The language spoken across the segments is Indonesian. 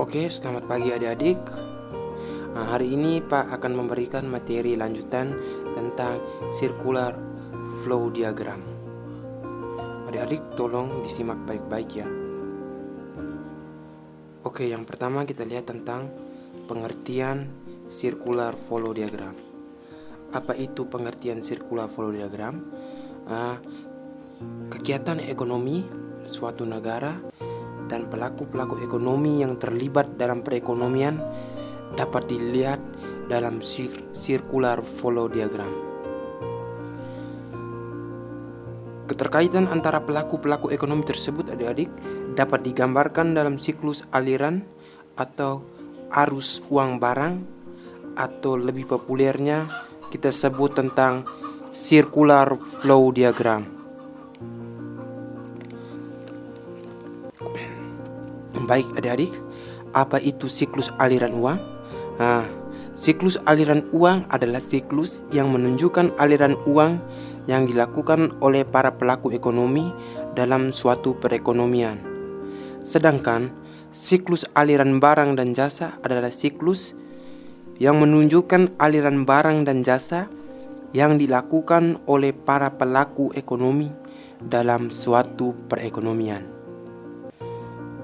Oke, selamat pagi adik-adik. Hari ini Pak akan memberikan materi lanjutan tentang circular flow diagram. Adik-adik tolong disimak baik-baik ya. Oke, yang pertama kita lihat tentang pengertian circular flow diagram. Apa itu pengertian circular flow diagram? Kegiatan ekonomi suatu negara dan pelaku-pelaku ekonomi yang terlibat dalam perekonomian dapat dilihat dalam circular flow diagram. Keterkaitan antara pelaku-pelaku ekonomi tersebut adik-adik dapat digambarkan dalam siklus aliran atau arus uang barang, atau lebih populernya kita sebut tentang circular flow diagram. Baik adik-adik, apa itu siklus aliran uang? Siklus aliran uang adalah siklus yang menunjukkan aliran uang yang dilakukan oleh para pelaku ekonomi dalam suatu perekonomian. Sedangkan siklus aliran barang dan jasa adalah siklus yang menunjukkan aliran barang dan jasa yang dilakukan oleh para pelaku ekonomi dalam suatu perekonomian.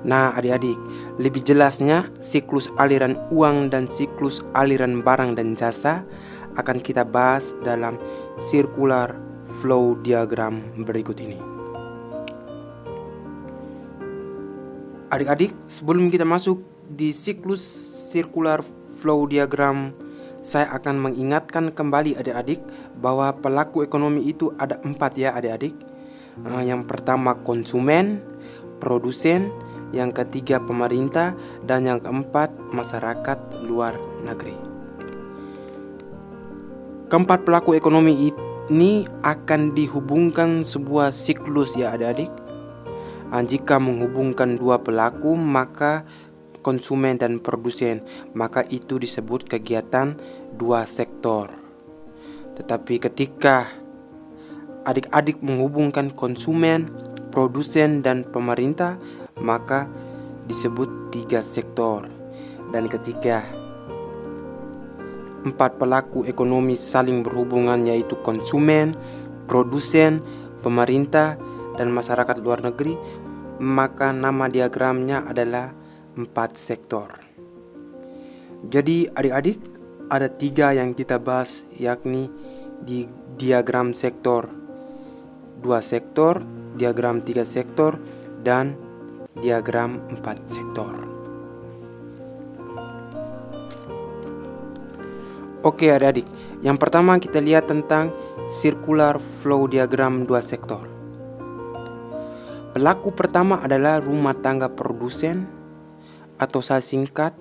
Nah adik-adik, lebih jelasnya siklus aliran uang dan siklus aliran barang dan jasa akan kita bahas dalam circular flow diagram berikut ini. Adik-adik, sebelum kita masuk di siklus circular flow diagram, saya akan mengingatkan kembali adik-adik bahwa pelaku ekonomi itu ada 4 ya adik-adik. Yang pertama konsumen, produsen, yang ketiga pemerintah, dan yang keempat masyarakat luar negeri. Keempat pelaku ekonomi ini akan dihubungkan sebuah siklus ya adik-adik. Jika menghubungkan dua pelaku, maka konsumen dan produsen, maka itu disebut kegiatan dua sektor. Tetapi ketika adik-adik menghubungkan konsumen, produsen, dan pemerintah, maka disebut 3 sektor. Dan ketika 4 pelaku ekonomi saling berhubungan, yaitu konsumen, produsen, pemerintah, dan masyarakat luar negeri, maka nama diagramnya adalah 4 sektor. Jadi adik-adik, ada 3 yang kita bahas, yakni di diagram sektor 2 sektor, diagram 3 sektor, dan diagram 4 sektor. Oke adik-adik, yang pertama kita lihat tentang circular flow diagram 2 sektor. Pelaku pertama adalah rumah tangga produsen, atau saya singkat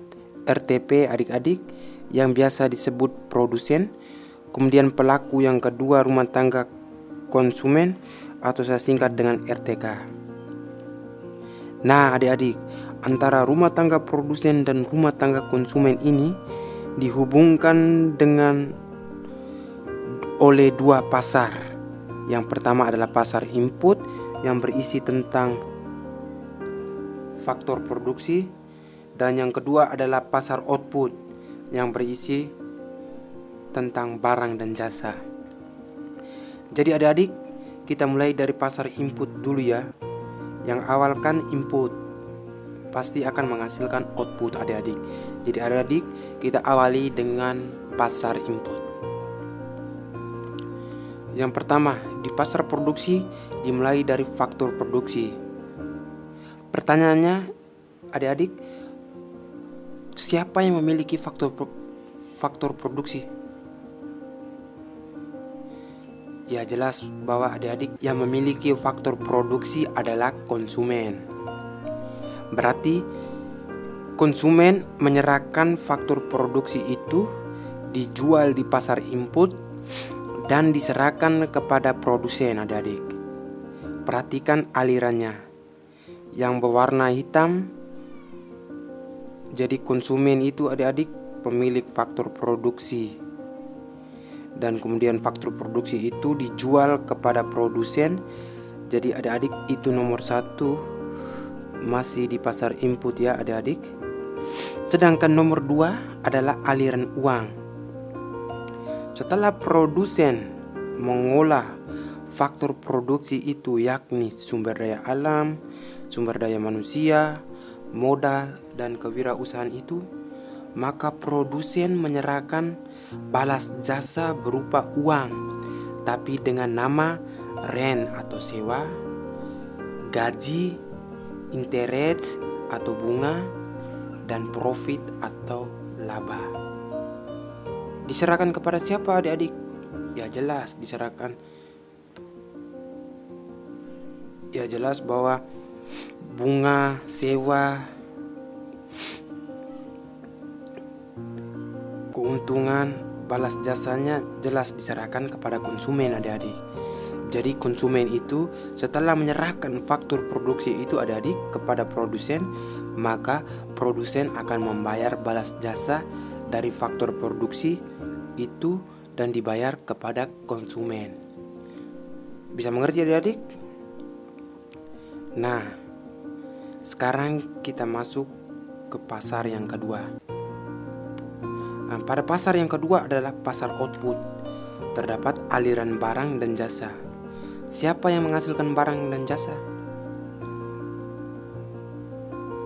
RTP adik-adik, yang biasa disebut produsen. Kemudian pelaku yang kedua rumah tangga konsumen, atau saya singkat dengan RTK. Nah adik-adik, antara rumah tangga produsen dan rumah tangga konsumen ini dihubungkan dengan oleh 2 pasar. Yang pertama adalah pasar input yang berisi tentang faktor produksi, dan yang kedua adalah pasar output yang berisi tentang barang dan jasa. Jadi adik-adik, kita mulai dari pasar input dulu ya. Yang awal kan input pasti akan menghasilkan output adik-adik. Jadi adik-adik, kita awali dengan pasar input. Yang pertama, di pasar produksi dimulai dari faktor produksi. Pertanyaannya adik-adik, siapa yang memiliki faktor produksi? Ya jelas bahwa adik-adik yang memiliki faktor produksi adalah konsumen. Berarti konsumen menyerahkan faktor produksi itu dijual di pasar input dan diserahkan kepada produsen adik-adik. Perhatikan alirannya. Yang berwarna hitam, jadi konsumen itu adik-adik pemilik faktor produksi. Dan kemudian faktor produksi itu dijual kepada produsen. Jadi adik-adik itu nomor 1 masih di pasar input ya adik-adik. Sedangkan nomor 2 adalah aliran uang. Setelah produsen mengolah faktor produksi itu, yakni sumber daya alam, sumber daya manusia, modal, dan kewirausahaan itu, maka produsen menyerahkan balas jasa berupa uang, tapi dengan nama rent atau sewa, gaji, interest atau bunga, dan profit atau laba. Diserahkan kepada siapa adik-adik? Ya jelas bahwa bunga, sewa, keuntungan, balas jasanya jelas diserahkan kepada konsumen adik-adik. Jadi konsumen itu setelah menyerahkan faktor produksi itu adik-adik kepada produsen, maka produsen akan membayar balas jasa dari faktor produksi itu dan dibayar kepada konsumen. Bisa mengerti adik-adik? Nah, sekarang kita masuk ke pasar yang kedua. Nah, pada pasar yang kedua adalah pasar output. Terdapat aliran barang dan jasa. Siapa yang menghasilkan barang dan jasa?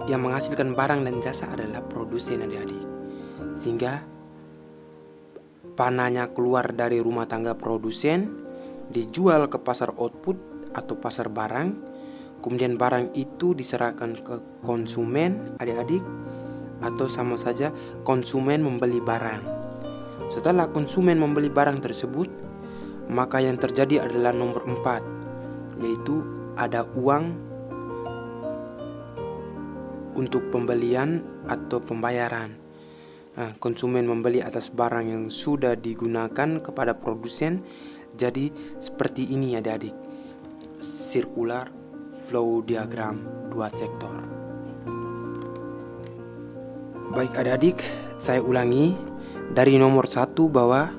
Yang menghasilkan barang dan jasa adalah produsen adik-adik. Sehingga panahnya keluar dari rumah tangga produsen, dijual ke pasar output atau pasar barang. Kemudian barang itu diserahkan ke konsumen adik-adik, atau sama saja konsumen membeli barang. Setelah konsumen membeli barang tersebut, maka yang terjadi adalah nomor 4, yaitu ada uang untuk pembelian atau pembayaran. Nah, konsumen membeli atas barang yang sudah digunakan kepada produsen. Jadi seperti ini adik-adik, circular flow diagram 2 sektor. Baik adik-adik, saya ulangi dari nomor 1 bahwa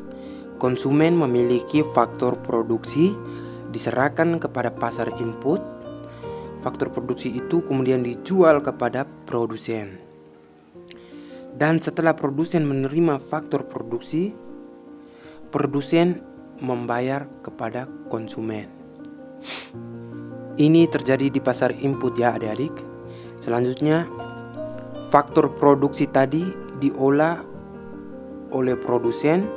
konsumen memiliki faktor produksi diserahkan kepada pasar input. Faktor produksi itu kemudian dijual kepada produsen. Dan setelah produsen menerima faktor produksi, produsen membayar kepada konsumen. Ini terjadi di pasar input ya adik-adik. Selanjutnya, faktor produksi tadi diolah oleh produsen,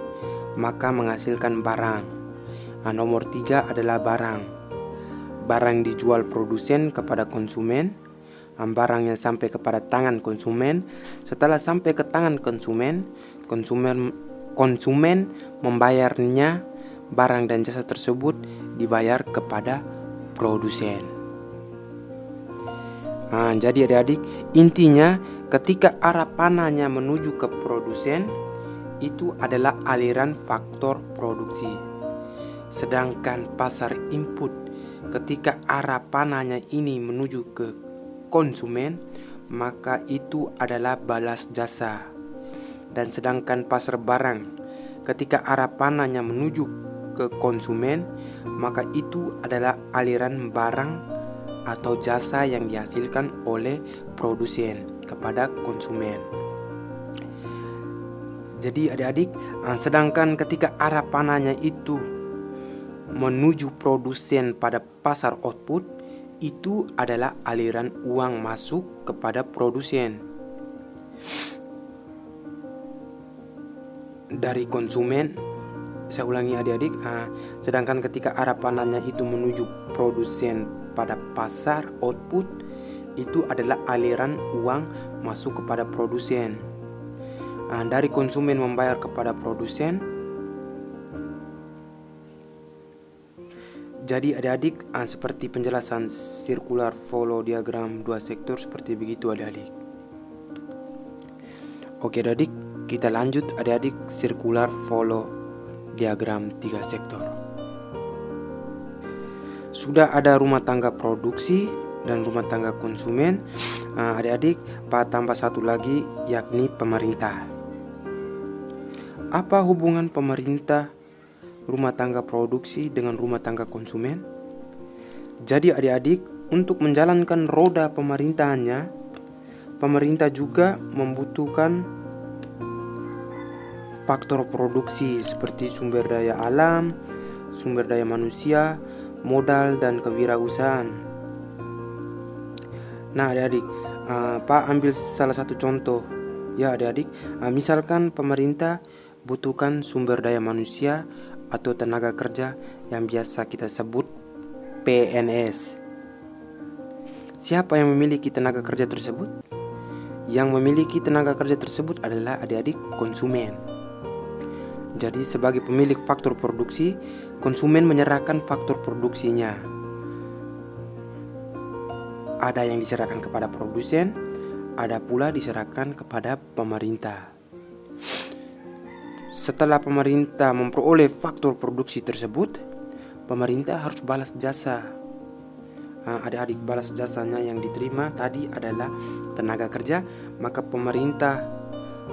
maka menghasilkan barang. Nah, nomor 3 adalah barang. Barang dijual produsen kepada konsumen. Barang yang sampai kepada tangan konsumen. Setelah sampai ke tangan konsumen membayarnya barang dan jasa tersebut dibayar kepada produsen. Nah, jadi adik-adik, intinya ketika arah panahnya menuju ke produsen, itu adalah aliran faktor produksi. Sedangkan pasar input, ketika arah panahnya ini menuju ke konsumen, maka itu adalah balas jasa. Dan sedangkan pasar barang, ketika arah panahnya menuju ke konsumen, maka itu adalah aliran barang atau jasa yang dihasilkan oleh produsen kepada konsumen. Jadi adik-adik, sedangkan ketika arah panahnya itu menuju produsen pada pasar output, itu adalah aliran uang masuk kepada produsen dari konsumen. Saya ulangi adik-adik, sedangkan ketika arah panahnya itu menuju produsen pada pasar output, itu adalah aliran uang masuk kepada produsen. Dari konsumen membayar kepada produsen. Jadi adik-adik, seperti penjelasan circular flow diagram 2 sektor seperti begitu adik-adik. Oke adik-adik, kita lanjut adik-adik circular flow diagram 3 sektor. Sudah ada rumah tangga produksi dan rumah tangga konsumen. Adik-adik, tambah satu lagi, yakni pemerintah. Apa hubungan pemerintah rumah tangga produksi dengan rumah tangga konsumen? Jadi adik-adik, untuk menjalankan roda pemerintahannya, pemerintah juga membutuhkan faktor produksi seperti sumber daya alam, sumber daya manusia, modal, dan kewirausahaan. Nah adik-adik, Pak ambil salah satu contoh ya adik-adik. Misalkan pemerintah butuhkan sumber daya manusia atau tenaga kerja yang biasa kita sebut PNS. Siapa yang memiliki tenaga kerja tersebut? Yang memiliki tenaga kerja tersebut adalah adik-adik konsumen. Jadi sebagai pemilik faktor produksi, konsumen menyerahkan faktor produksinya. Ada yang diserahkan kepada produsen, ada pula diserahkan kepada pemerintah. Setelah pemerintah memperoleh faktor produksi tersebut, pemerintah harus balas jasa. Adik-adik, balas jasanya yang diterima tadi adalah tenaga kerja, maka pemerintah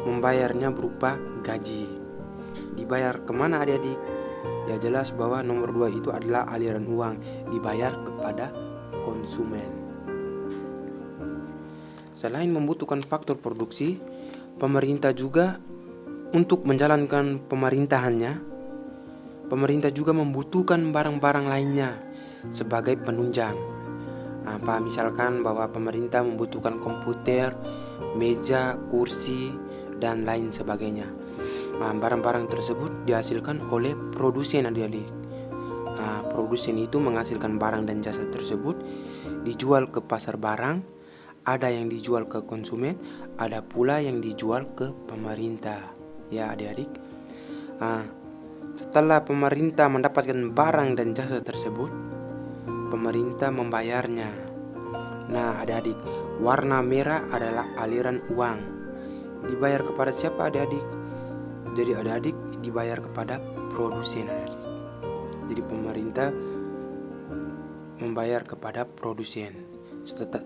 membayarnya berupa gaji. Dibayar kemana adik-adik? Ya jelas bahwa nomor 2 itu adalah aliran uang, dibayar kepada konsumen. Selain membutuhkan faktor produksi, pemerintah juga untuk menjalankan pemerintahannya, pemerintah juga membutuhkan barang-barang lainnya sebagai penunjang. Misalkan bahwa pemerintah membutuhkan komputer, meja, kursi, dan lain sebagainya. Barang-barang tersebut dihasilkan oleh produsen adik-adik. Produsen itu menghasilkan barang dan jasa tersebut, dijual ke pasar barang, ada yang dijual ke konsumen, ada pula yang dijual ke pemerintah. Ya adik-adik. Setelah pemerintah mendapatkan barang dan jasa tersebut, pemerintah membayarnya. Nah adik-adik, warna merah adalah aliran uang. Dibayar kepada siapa adik-adik? Jadi adik-adik dibayar kepada produsen adik-adik. Jadi pemerintah membayar kepada produsen.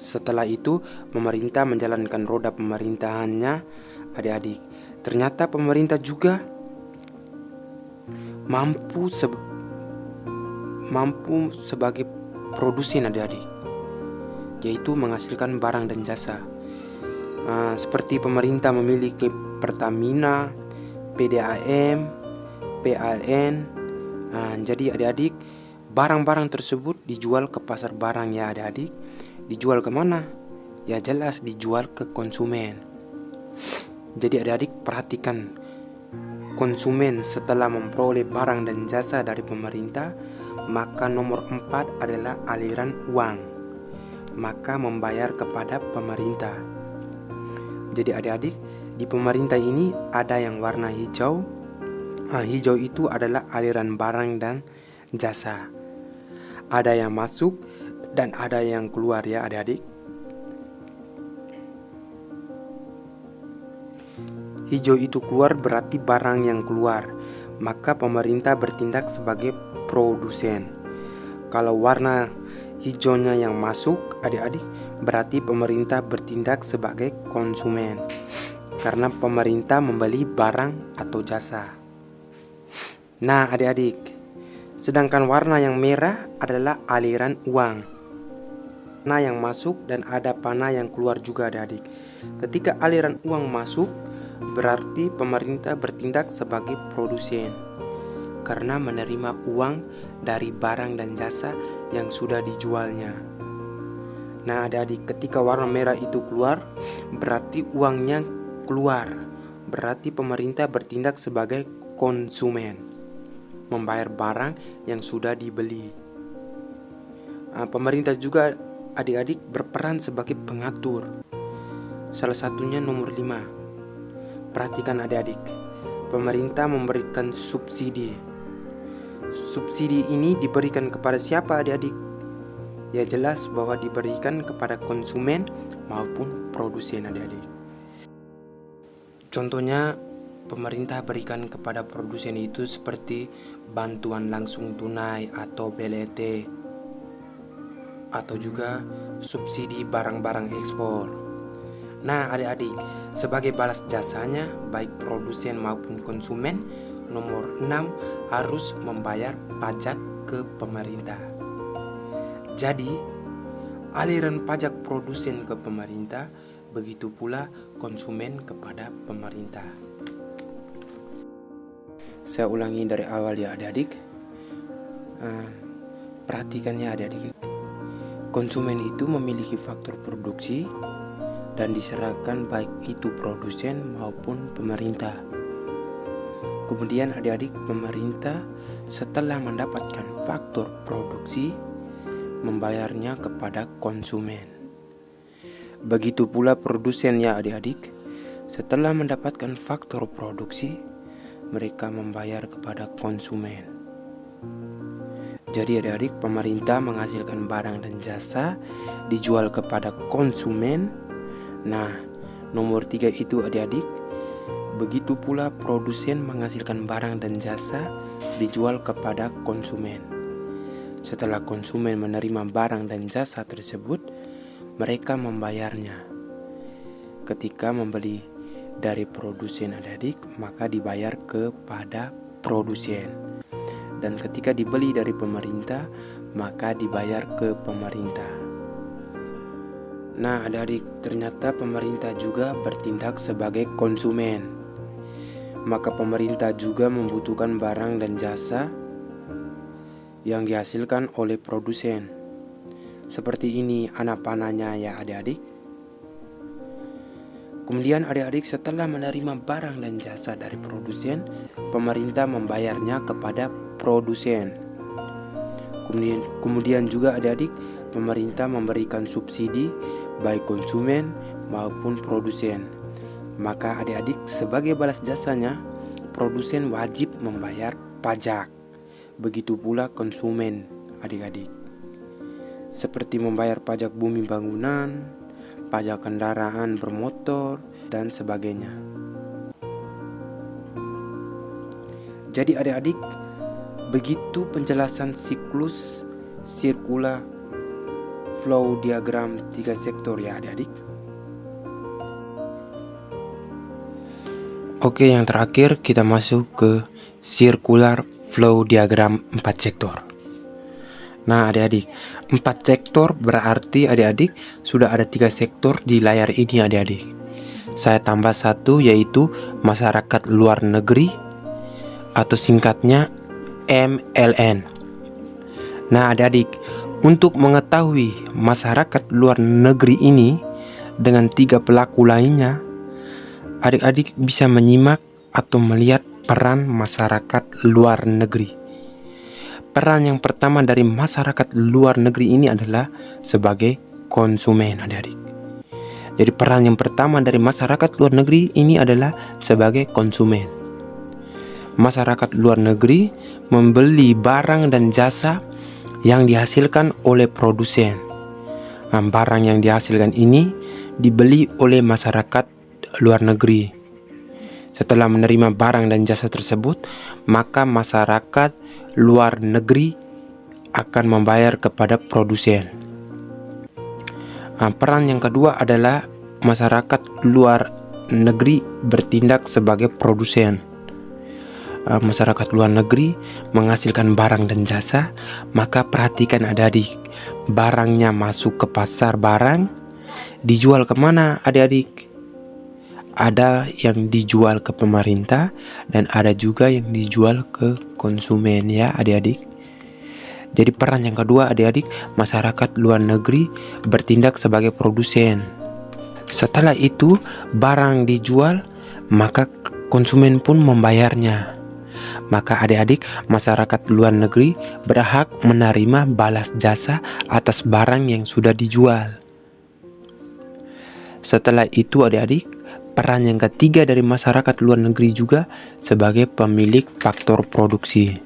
Setelah itu pemerintah menjalankan roda pemerintahannya adik-adik. Ternyata pemerintah juga mampu sebagai produsen adik-adik, yaitu menghasilkan barang dan jasa. Seperti pemerintah memiliki Pertamina, PDAM, PLN. Jadi adik-adik, barang-barang tersebut dijual ke pasar barang ya adik-adik. Dijual ke mana? Ya jelas dijual ke konsumen. Jadi adik-adik perhatikan, konsumen setelah memperoleh barang dan jasa dari pemerintah, maka nomor 4 adalah aliran uang, maka membayar kepada pemerintah. Jadi adik-adik, di pemerintah ini ada yang warna hijau. Hijau itu adalah aliran barang dan jasa. Ada yang masuk dan ada yang keluar ya adik-adik. Hijau itu keluar berarti barang yang keluar, maka pemerintah bertindak sebagai produsen. Kalau warna hijaunya yang masuk adik-adik, berarti pemerintah bertindak sebagai konsumen, karena pemerintah membeli barang atau jasa. Nah adik-adik, sedangkan warna yang merah adalah aliran uang. Nah yang masuk dan ada panah yang keluar juga adik-adik. Ketika aliran uang masuk, berarti pemerintah bertindak sebagai produsen, karena menerima uang dari barang dan jasa yang sudah dijualnya. Nah adik-adik, ketika warna merah itu keluar, berarti uangnya keluar, berarti pemerintah bertindak sebagai konsumen, membayar barang yang sudah dibeli. Pemerintah juga adik-adik berperan sebagai pengatur. Salah satunya nomor 5. Perhatikan adik-adik, pemerintah memberikan subsidi. Subsidi ini diberikan kepada siapa adik-adik? Ya jelas bahwa diberikan kepada konsumen maupun produsen adik-adik. Contohnya pemerintah berikan kepada produsen itu seperti bantuan langsung tunai atau BLT, atau juga subsidi barang-barang ekspor. Nah adik-adik, sebagai balas jasanya baik produsen maupun konsumen, nomor 6 harus membayar pajak ke pemerintah. Jadi aliran pajak produsen ke pemerintah begitu pula konsumen kepada pemerintah. Saya ulangi dari awal ya adik-adik. Perhatikannya adik-adik. Konsumen itu memiliki faktor produksi dan diserahkan baik itu produsen maupun pemerintah. Kemudian adik-adik, pemerintah setelah mendapatkan faktor produksi membayarnya kepada konsumen. Begitu pula produsen ya adik-adik, setelah mendapatkan faktor produksi mereka membayar kepada konsumen. Jadi adik-adik, pemerintah menghasilkan barang dan jasa dijual kepada konsumen. Nah, nomor 3 itu adik-adik. Begitu pula produsen menghasilkan barang dan jasa dijual kepada konsumen. Setelah konsumen menerima barang dan jasa tersebut, mereka membayarnya. Ketika membeli dari produsen adik-adik, maka dibayar kepada produsen. Dan ketika dibeli dari pemerintah, maka dibayar ke pemerintah. Nah adik-adik, ternyata pemerintah juga bertindak sebagai konsumen. Maka pemerintah juga membutuhkan barang dan jasa yang dihasilkan oleh produsen. Seperti ini anak panahnya ya adik-adik. Kemudian adik-adik, setelah menerima barang dan jasa dari produsen, pemerintah membayarnya kepada produsen. Kemudian juga adik-adik, pemerintah memberikan subsidi baik konsumen maupun produsen. Maka adik-adik, sebagai balas jasanya, produsen wajib membayar pajak. Begitu pula konsumen adik-adik, seperti membayar pajak bumi bangunan, pajak kendaraan bermotor, dan sebagainya. Jadi adik-adik, begitu penjelasan siklus sirkular flow diagram 3 sektor ya adik-adik. Oke, yang terakhir kita masuk ke circular flow diagram 4 sektor. Nah adik-adik, 4 sektor berarti adik-adik sudah ada 3 sektor di layar ini adik-adik. Saya tambah 1, yaitu masyarakat luar negeri atau singkatnya MLN. Nah adik-adik, untuk mengetahui masyarakat luar negeri ini dengan 3 pelaku lainnya, adik-adik bisa menyimak atau melihat peran masyarakat luar negeri. Peran yang pertama dari masyarakat luar negeri ini adalah sebagai konsumen adik-adik. Jadi peran yang pertama dari masyarakat luar negeri ini adalah sebagai konsumen. Masyarakat luar negeri membeli barang dan jasa yang dihasilkan oleh produsen. Nah, barang yang dihasilkan ini dibeli oleh masyarakat luar negeri. Setelah menerima barang dan jasa tersebut, maka masyarakat luar negeri akan membayar kepada produsen. Nah, peran yang kedua adalah masyarakat luar negeri bertindak sebagai produsen. Masyarakat luar negeri menghasilkan barang dan jasa, maka perhatikan adik-adik, barangnya masuk ke pasar barang, dijual kemana adik-adik? Ada yang dijual ke pemerintah dan ada juga yang dijual ke konsumen ya adik-adik. Jadi peran yang kedua adik-adik, masyarakat luar negeri bertindak sebagai produsen. Setelah itu barang dijual, maka konsumen pun membayarnya. Maka adik-adik, masyarakat luar negeri berhak menerima balas jasa atas barang yang sudah dijual. Setelah itu adik-adik, peran yang ketiga dari masyarakat luar negeri juga sebagai pemilik faktor produksi.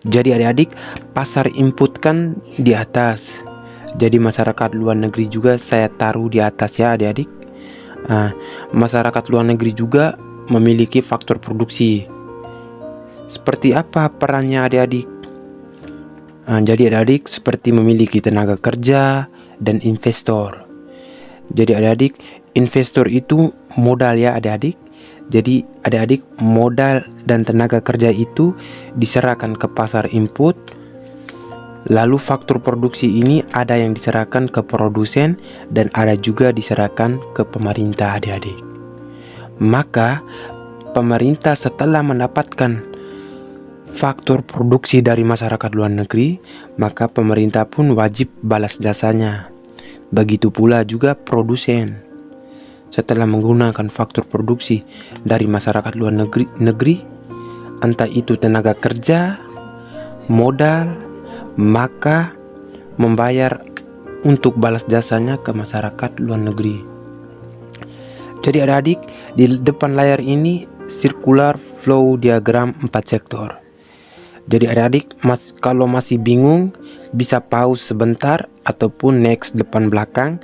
Jadi adik-adik, pasar input kan di atas. Jadi masyarakat luar negeri juga saya taruh di atas ya adik-adik. Masyarakat luar negeri juga memiliki faktor produksi. Seperti apa perannya adik-adik? Jadi adik-adik seperti memiliki tenaga kerja dan investor. Jadi adik-adik, investor itu modal ya adik-adik. Jadi adik-adik, modal dan tenaga kerja itu diserahkan ke pasar input. Lalu faktur produksi ini ada yang diserahkan ke produsen dan ada juga diserahkan ke pemerintah, adik-adik. Maka pemerintah setelah mendapatkan faktur produksi dari masyarakat luar negeri, maka pemerintah pun wajib balas jasanya. Begitu pula juga produsen. Setelah menggunakan faktur produksi dari masyarakat luar negeri, entah itu tenaga kerja, modal, maka membayar untuk balas jasanya ke masyarakat luar negeri. Jadi adik-adik, di depan layar ini circular flow diagram 4 sektor. Jadi adik-adik, kalau masih bingung bisa pause sebentar ataupun next depan belakang,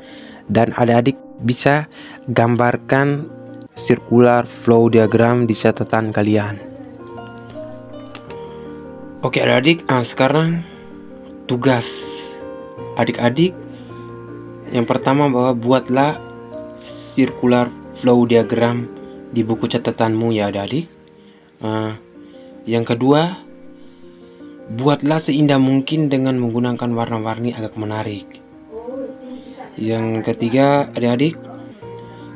dan adik-adik bisa gambarkan circular flow diagram di catatan kalian. Oke adik-adik, sekarang tugas adik-adik yang pertama, bahwa buatlah circular flow diagram di buku catatanmu ya adik-adik. Yang kedua, buatlah seindah mungkin dengan menggunakan warna-warni agak menarik. Yang ketiga adik-adik,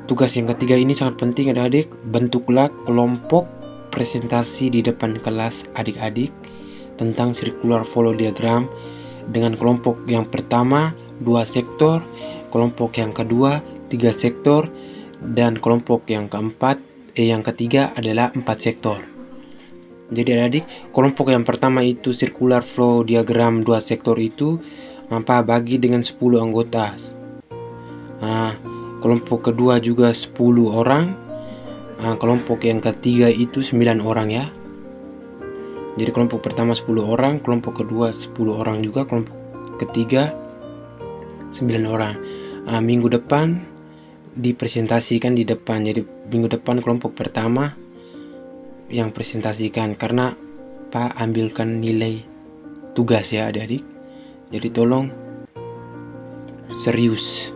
tugas yang ketiga ini sangat penting adik-adik. Bentuklah kelompok presentasi di depan kelas adik-adik tentang circular flow diagram dengan kelompok yang pertama 2 sektor, kelompok yang kedua 3 sektor, dan kelompok yang ketiga adalah 4 sektor. Jadi adik-adik, kelompok yang pertama itu circular flow diagram 2 sektor itu bagi dengan 10 anggota. Kelompok kedua juga 10 orang. Kelompok yang ketiga itu 9 orang ya. Jadi kelompok pertama 10 orang, kelompok kedua 10 orang juga, kelompok ketiga 9 orang. Minggu depan dipresentasikan di depan. Jadi minggu depan kelompok pertama yang presentasikan, karena Pak ambilkan nilai tugas ya adik-adik. Jadi tolong serius.